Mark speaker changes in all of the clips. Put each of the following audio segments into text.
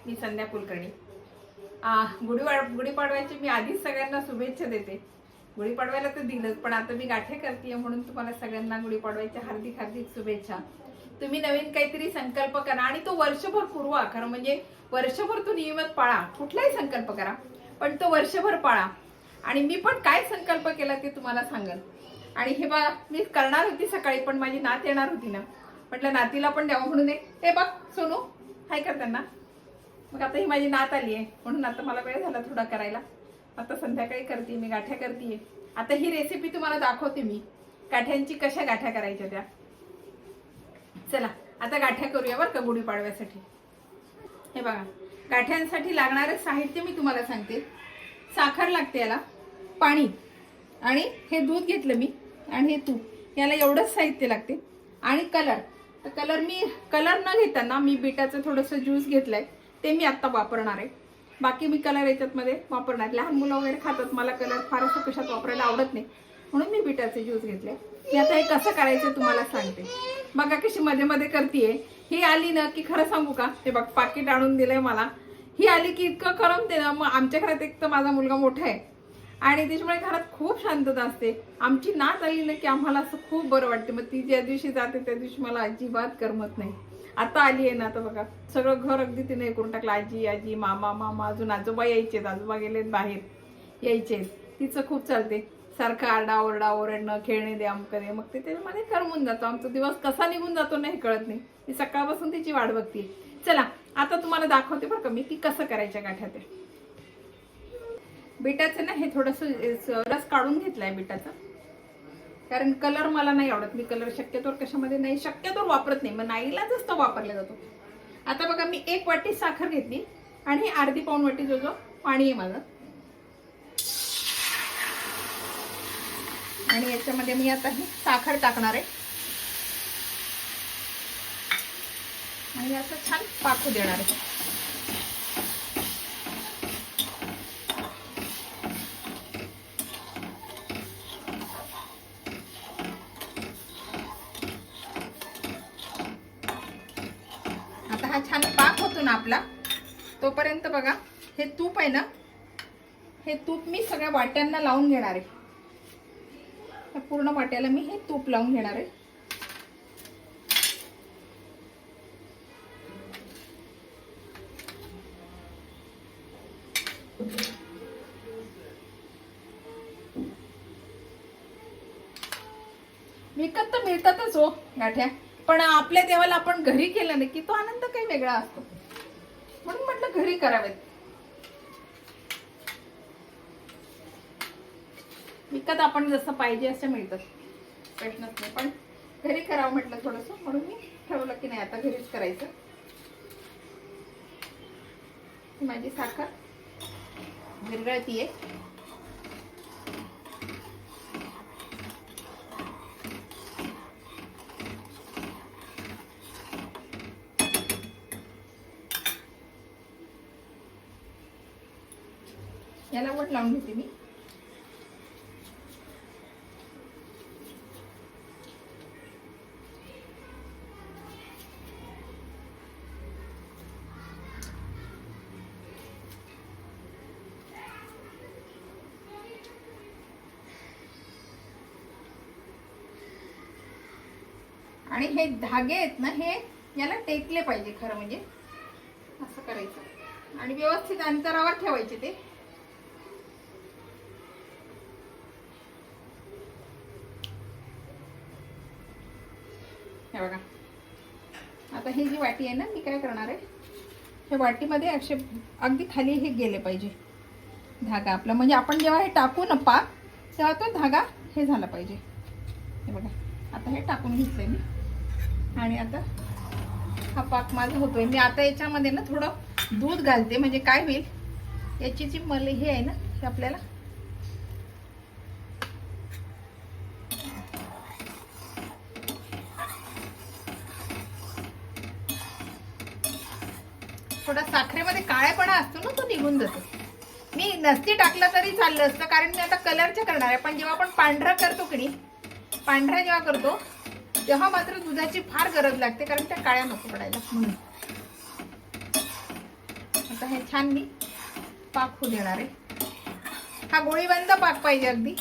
Speaker 1: मी संध्या कुलकर्णी. गुढीपाडव्याची मी आधीच सगळ्यांना शुभेच्छा देते. गुढीपाडव्याला तर दिलंच, पण आता मी गाठे करते म्हणून तुम्हाला सगळ्यांना गुढीपाडव्याच्या हार्दिक हार्दिक शुभेच्छा. तुम्ही नवीन काहीतरी संकल्प करा आणि तो वर्षभर पुरवा. खरं म्हणजे वर्षभर तो नियमित पाळा. कुठलाही संकल्प करा पण तो वर्षभर पाळा. आणि मी पण काय संकल्प केला ते तुम्हाला सांगेल. आणि हे बघा, मी करणार होती सकाळी, पण माझी नात येणार होती ना, म्हटलं नातीला पण द्यावं म्हणून. हे बघ सोनू, हाय कर त्यांना. मग आता ही माझी नात आली आहे म्हणून आता मला वेळ झाला थोडा करायला. आता संध्याकाळी करते मी, गाठ्या करते. आता ही रेसिपी तुम्हाला दाखवते मी, गाठ्यांची कशा गाठ्या करायच्या त्या. चला आता गाठ्या करूया बरं का गुढीपाडव्यासाठी. हे बघा, गाठ्यांसाठी लागणारं साहित्य मी तुम्हाला सांगते. साखर लागते, याला पाणी, आणि हे दूध घेतलं मी, आणि हे तूप. याला एवढंच साहित्य लागते. आणि कलर, तर कलर मी न घेताना मी बिटाचं थोडंसं ज्यूस घेतलंय, ते मी आत्ता वापरणार आहे. बाकी मी कलर याच्यातमध्ये वापरणार. लहान मुलं वगैरे खातात, मला कलर फारसं कशात वापरायला आवडत नाही म्हणून मी बिटाचे ज्यूस घेतले. मी आता हे कसं करायचं तुम्हाला सांगते. बघा कशी मध्ये मध्ये करतीये. ही आली ना की खरं सांगू का, ते बघ पाकिट आणून दिलंय मला. ही आली की इतकं करमते ना. मग आमच्या घरात एक तर माझा मुलगा मोठा आहे आणि त्याच्यामुळे घरात खूप शांतता असते. आमची नात आली ना की आम्हाला असं खूप बरं वाटते. मग ती ज्या दिवशी जाते त्या दिवशी मला अजिबात करमत नाही. आता आली आहे ना, तर बघा सगळं घर अगदी तिने हे करून टाकलं. आजी मामा, अजून आजोबा यायचेत, आजोबा गेलेत बाहेर, यायचे. तिचं खूप चालते सारखं आरडा ओरडणं, खेळणे द्या, अमकं. मग ते त्याच्यामध्ये करमून जातो. आमचा दिवस कसा निघून जातो ना हे कळत नाही. ती सकाळपासून तिची वाट बघते. चला आता तुम्हाला दाखवते बरं का मी की कसं करायच्या गाठ्या ते. बिटाचं ना हे थोडंसं रस काढून घेतलाय बिटाचा, कारण कलर मला नाही आवडत. मी कलर शक्यतोवर कशामध्ये नाही, शक्यतोवर वापरत नाही. मग नाईलाजच तो वापरला जातो. आता बघा, मी 1 वाटी साखर घेतली आणि अर्धी पाऊण वाटी जो पाणी आहे माझं. आणि याच्यामध्ये मी आता ही साखर टाकणार आहे आणि असं छान पाकू देणार आहे. आता हा छान पाक होतो ना आपला, तोपर्यंत बघा हे तूप आहे ना, हे तूप मी सगळ्या वाट्यांना लावून घेणार आहे. पूर्ण वाट्याला मी हे तूप लावून घेणार आहे. विकत तर मिळतातच हो गाठ्या, पण आपल्या देवाला आपण घरी केलं ना की तो आनंद काही वेगळा असतो. म्हणून म्हटलं घरी करावेत. विकत आपण जसं पाहिजे असं मिळतं, प्रश्नच नाही. पण घरी करावं म्हटलं थोडंसं, म्हणून मी ठरवलं की नाही आता घरीच करायचं. माझी साखर विरघळतीये. याला वट लावून घेते मी. आणि हे धागे आहेत ना, हे याला टेकले पाहिजे. खरं म्हणजे असं करायचं आणि व्यवस्थित अंतरावर ठेवायचे ते. हे बघा, आता ही जी वाटी आहे ना, मी काय करणार आहे, हे वाटीमध्ये असे अगदी खाली हे गेले पाहिजे धागा आपला. म्हणजे आपण जेव्हा हे टाकू ना पाक, तेव्हा तो धागा हे झाला पाहिजे. हे बघा, आता हे टाकून घेतलंय मी. आणि आता हा पाक माझा होतोय. मी आता याच्यामध्ये ना थोडं दूध घालते, म्हणजे काय होईल, याची जी मलाई हे आहे ना, हे आपल्याला थोडा साखरेमध्ये काळेपणा असतो ना, तो निघून जातो. मी नसती टाकलं तरी चाललं असतं, कारण मी आता कलरच्या करणार आहे. पण जेव्हा आपण पांढरा करतो की नाही, पांढरा जेव्हा करतो तेव्हा मात्र दुधाची फार गरज लागते, कारण त्या काळ्या नको पडायला म्हणून. आता हे छान मी पाक होऊ देणार आहे. हा गोळीबंद पाक पाहिजे अगदी.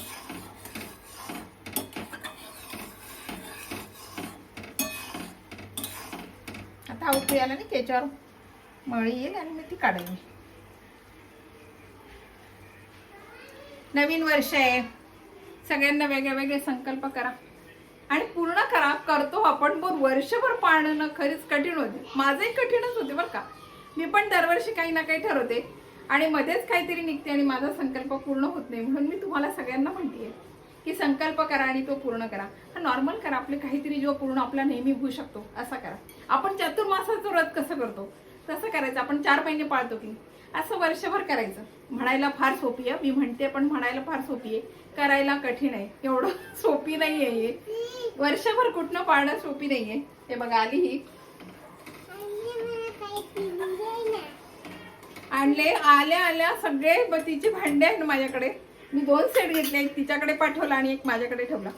Speaker 1: आता हा उकळी आला ना त्याच्यावर मळी येईल आणि मी ती काढेन. नवीन वर्ष आहे, सगळ्यांना वेगळे वेगळे संकल्प करा आणि पूर्ण करा. करतो आपण, पण वर्षभर पाळणं खरीच कठीण होते. माझंही कठीणच होते बरं का. मी पण दरवर्षी काही ना काही ठरवते आणि मध्येच काहीतरी निघते आणि माझा संकल्प पूर्ण होत नाही. म्हणून मी तुम्हाला सगळ्यांना म्हणतेय की संकल्प करा आणि तो पूर्ण करा. हा नॉर्मल करा, आपले काहीतरी जो पूर्ण आपला नेहमी होऊ शकतो असा करा. आपण चातुर्मासाचं व्रत कसं करतो तसं करायचं. आपण 4 महिने पाळतो की असं वर्षभर करायचं. म्हणायला फार सोपी आहे, मी म्हणते, पण म्हणायला फार सोपी आहे, करायला कठीण आहे. एवढं सोपी नाही आहे. वर्षभर कुठनं पाळणं सोपी नाहीये. हे बघा आली ही आणले. आल्या आल्या सगळे तिचे भांडे आहेत माझ्याकडे. मी 2 सेट घेतले, एक तिच्याकडे पाठवला आणि एक माझ्याकडे ठेवला.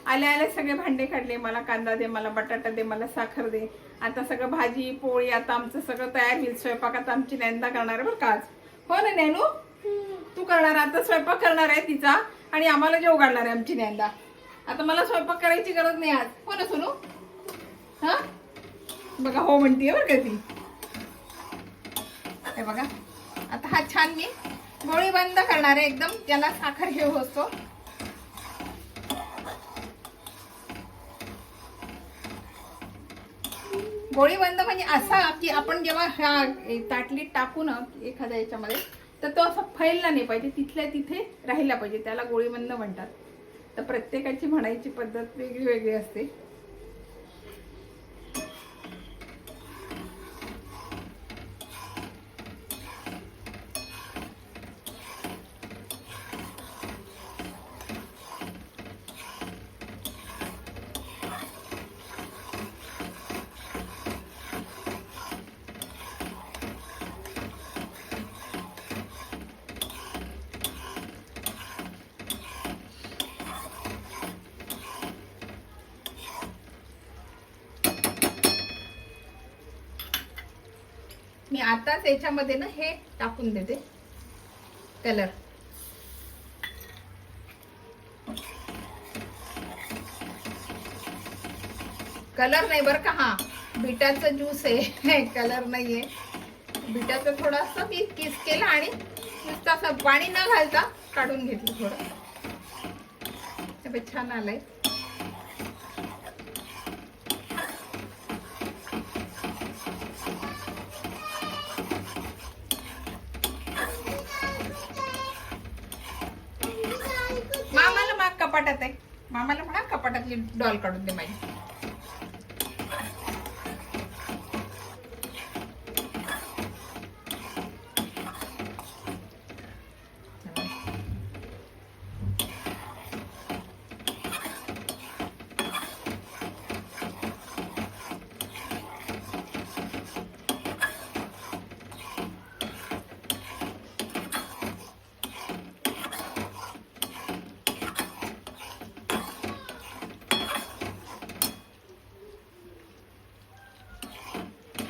Speaker 1: आल्या आल्या सगळे भांडे काढले. मला कांदा दे, मला बटाटा दे, मला साखर दे. आता सगळं भाजी पोळी आता आमचं सगळं तयार होईल. स्वयंपाकात आमची नैंदा करणार आहे बरं का आज. हो ना नैनू, तू करणार आता स्वयंपाक करणार आहे तिचा आणि आम्हाला जेव घालणार आहे आमची नैंदा. आता मला स्वयंपाक करायची गरज नाही आज. हो ना सोनू? हा बघा हो म्हणतीये बरं का ती. हे बघा आता हा छान मी गोळी बंद करणार आहे एकदम. त्याला साखर हे होतो. गोळी बंद म्हणजे असा की आपण जेव्हा ह्या ताटलीत टाकू ना एखाद्या याच्यामध्ये, तर तो असा फैलला नाही पाहिजे, तिथल्या तिथे राहिला पाहिजे. त्याला गोळी बंद म्हणतात. तर प्रत्येकाची म्हणायची पद्धत वेगळी वेगळी असते. मी आताच याच्यामध्ये ना हे टाकून देते कलर. कलर नाही बरं का, हा बिटाचं ज्यूस आहे, कलर नाहीये. बिटाचं थोडंसं मी किस केलं आणि नुसतं असं पाणी न घालता काढून घेतलं थोडं. हे छान आलंय. मामाला माग कपाटात आहे, मामाला म्हणा कपाटातली डॉल काढून दे माझी.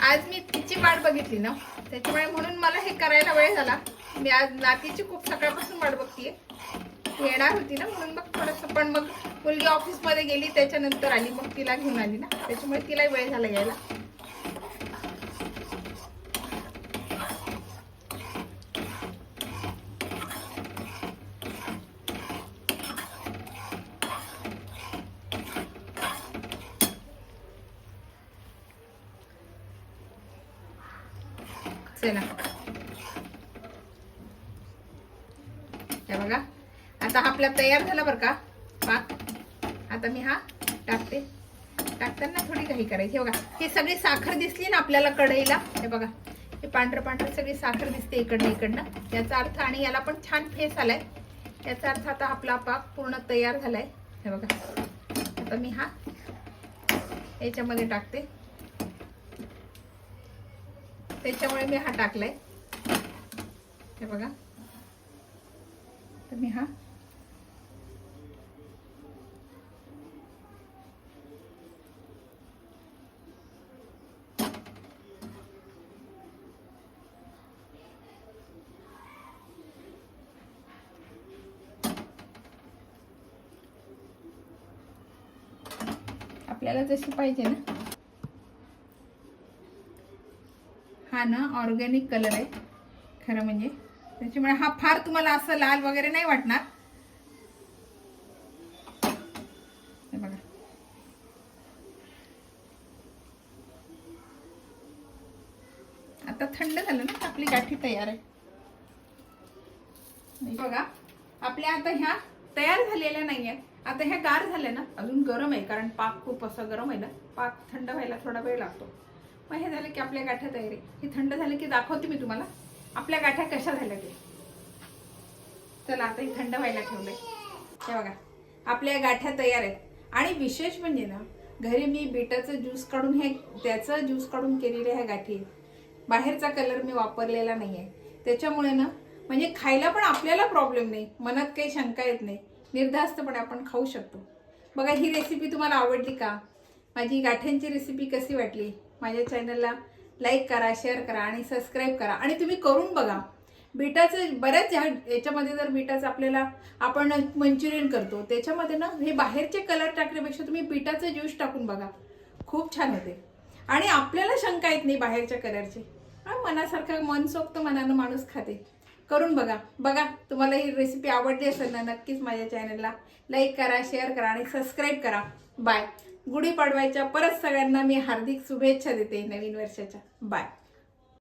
Speaker 1: आज मी तिची वाट बघितली ना, त्याच्यामुळे म्हणून मला हे करायला वेळ झाला. मी आज नातीची खूप सकाळपासून वाट बघतीये. येणार होती ना म्हणून मग थोडंसं, पण मग मुलगी ऑफिसमध्ये गेली त्याच्यानंतर आली, मग तिला घेऊन आली ना, त्याच्यामुळे तिला वेळ झाला यायला. चला हे बघा आता आपला तयार झाला बरं का पाक. आता मी हा टाकते. टाकताना थोडी काही करायची. हे बघा ही सगळी साखर दिसली ना आपल्याला कढईला, हे बघा हे पांढरं पांढरं सगळी साखर दिसते इकडनं. याचा अर्थ, आणि याला पण छान फेस आलाय, याचा अर्थ आता आपला पाक पूर्ण तयार झालाय. हे बघा आता मी हा याच्यामध्ये टाकते. त्याच्यामुळे मी हा टाकलाय. हे बघा तर मी हा आपल्याला जशी पाहिजे ना. हा ना ऑर्गॅनिक कलर आहे खरं म्हणजे, त्याच्यामुळे हा फार तुम्हाला असं लाल वगैरे नाही वाटणार. हे बघा, आता थंड झालं ना, आपली गाठी तयार आहे. बघा आपल्या आता ह्या तयार झालेल्या नाही आहेत. आता ह्या गार झाल्या ना, अजून गरम आहे कारण पाक खूप असं गरम आहे ना, पाक थंड व्हायला थोडा वेळ लागतो. मग हे झालं की आपल्या गाठ्या तयार आहे. हे थंड झालं की दाखवते मी तुम्हाला आपल्या गाठ्या कशा झाल्या ते. चला आता हे थंड व्हायला ठेवलंय. हे बघा आपल्या गाठ्या तयार आहेत. आणि विशेष म्हणजे ना, घरी मी बीटाचं ज्यूस काढून त्याचं ज्यूस काढून केलेल्या ह्या गाठी आहेत. बाहेरचा कलर मी वापरलेला नाहीये. त्याच्यामुळे ना म्हणजे खायला पण आपल्याला प्रॉब्लेम नाही, मनात काही शंका येत नाही, निर्धास्तपणे आपण खाऊ शकतो. बघा ही रेसिपी तुम्हाला आवडली का? माझी गाठ्यांची रेसिपी कशी वाटली? माझ्या चॅनलला लाईक करा, शेअर करा आणि सबस्क्राईब करा. आणि तुम्ही करून बघा. बीटाचं बऱ्याच याच्यामध्ये जर बीटाचं आपल्याला आपण मंचुरियन करतो त्याच्यामध्ये ना हे बाहेरचे कलर टाकण्यापेक्षा तुम्ही बीटाचं ज्यूस टाकून बघा, खूप छान होते. आणि आपल्याला शंका येत नाही बाहेरच्या कलरची. मनासारखं मनसोक्त मनानं माणूस खाते. करून बघा. बघा तुम्हाला ही रेसिपी आवडली असेल ना, नक्कीच माझ्या चॅनलला लाईक करा, शेअर करा आणि सबस्क्राईब करा. बाय. गुढीपाडव्याच्या परत सगळ्यांना मी हार्दिक शुभेच्छा देते नवीन वर्षाच्या. बाय.